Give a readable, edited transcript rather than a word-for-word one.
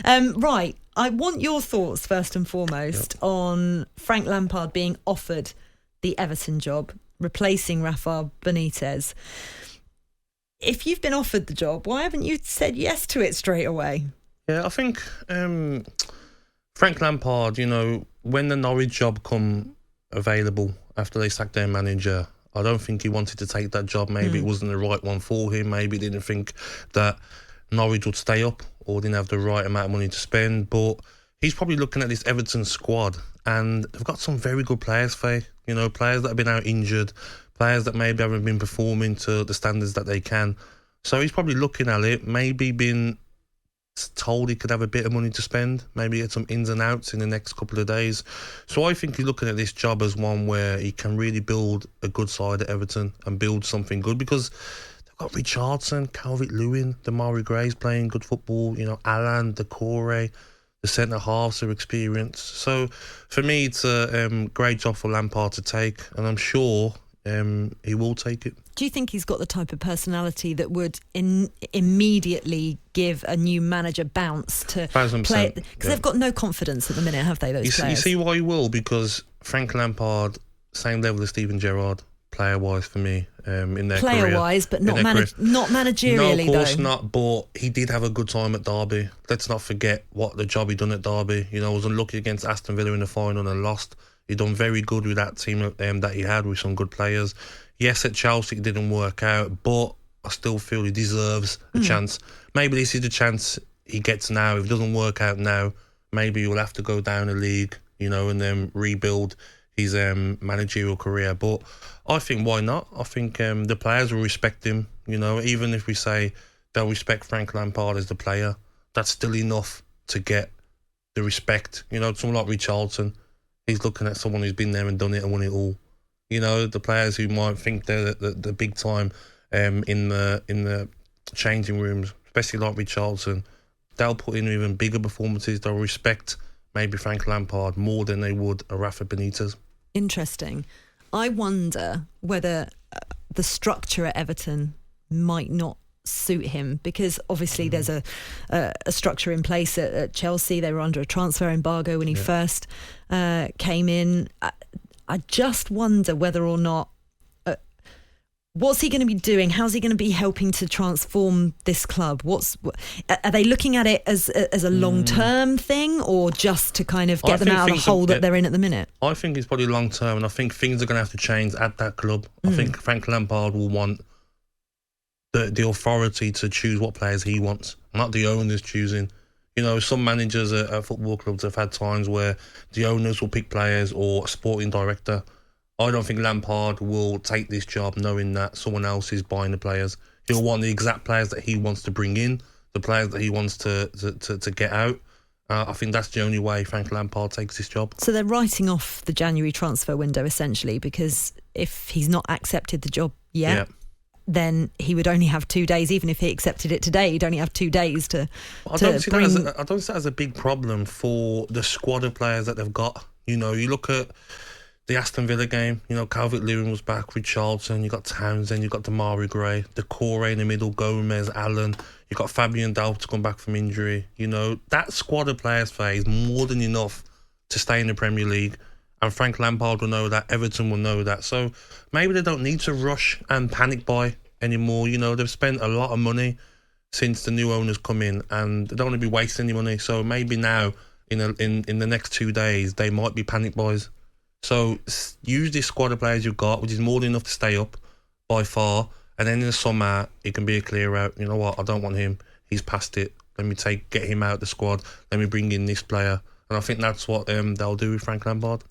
Right, I want your thoughts first and foremost on Frank Lampard being offered the Everton job, replacing Rafa Benitez. If you've been offered the job, why haven't you said yes to it straight away? Yeah, I think Frank Lampard, when the Norwich job come available after they sacked their manager, I don't think he wanted to take that job. Maybe it wasn't the right one for him. Maybe he didn't think that Norwich would stay up or didn't have the right amount of money to spend. But he's probably looking at this Everton squad and they've got some very good players, Faye. Players that have been out injured, players that maybe haven't been performing to the standards that they can. So he's probably looking at it, maybe been told he could have a bit of money to spend, maybe get some ins and outs in the next couple of days. So I think he's looking at this job as one where he can really build a good side at Everton and build something good, because they've got Richarlison, Calvert-Lewin, Damari Gray's playing good football, Alan, Decore, the centre-halves are experienced. So for me, it's a great job for Lampard to take, and I'm sure he will take it. Do you think he's got the type of personality that would immediately give a new manager bounce to 1,000%, play? Because they've got no confidence at the minute, have they, those players? You see why he will? Because Frank Lampard, same level as Steven Gerrard, player-wise for me, in their career. Player-wise, but not managerially, no, of course though. not, but he did have a good time at Derby. Let's not forget what the job he done at Derby. Was unlucky against Aston Villa in the final and lost. He done very good with that team that he had with some good players. Yes, at Chelsea it didn't work out, but I still feel he deserves a chance. Maybe this is the chance he gets now. If it doesn't work out now, maybe he'll have to go down a league, and then rebuild his managerial career. But I think, why not? I think the players will respect him. Even if we say they'll respect Frank Lampard as the player, that's still enough to get the respect. Someone like Richarlison, he's looking at someone who's been there and done it and won it all. The players who might think they're the big time in the changing rooms, especially like Richarlison, they'll put in even bigger performances. They'll respect maybe Frank Lampard more than they would a Rafa Benitez. Interesting. I wonder whether the structure at Everton might not suit him, because obviously there's a structure in place at Chelsea. They were under a transfer embargo when he first came in. I just wonder whether or not what's he going to be doing? How's he going to be helping to transform this club? Are they looking at it as a long-term thing, or just to kind of get them out of the hole that they're in at the minute? I think it's probably long-term, and I think things are going to have to change at that club. I think Frank Lampard will want the authority to choose what players he wants, not the owners choosing. Some managers at football clubs have had times where the owners will pick players or a sporting director. I don't think Lampard will take this job knowing that someone else is buying the players. He'll want the exact players that he wants to bring in, the players that he wants to get out. I think that's the only way Frank Lampard takes this job. So they're writing off the January transfer window, essentially, because if he's not accepted the job yet, then he would only have 2 days. Even if he accepted it today, he'd only have 2 days to I don't see that as a big problem for the squad of players that they've got. You look at the Aston Villa game, Calvert-Lewin was back, Richarlison, you got Townsend, you got Damari Gray, Decore in the middle, Gomez, Allen, you got Fabian Delph to come back from injury. That squad of players, Faye, is more than enough to stay in the Premier League. And Frank Lampard will know that, Everton will know that. So maybe they don't need to rush and panic buy anymore. They've spent a lot of money since the new owners come in, and they don't want to be wasting any money. So maybe now, in the next 2 days, they might be panic buys. So use this squad of players you've got, which is more than enough to stay up by far. And then in the summer, it can be a clear out. You know what? I don't want him. He's past it. Let me get him out of the squad. Let me bring in this player. And I think that's what they'll do with Frank Lampard.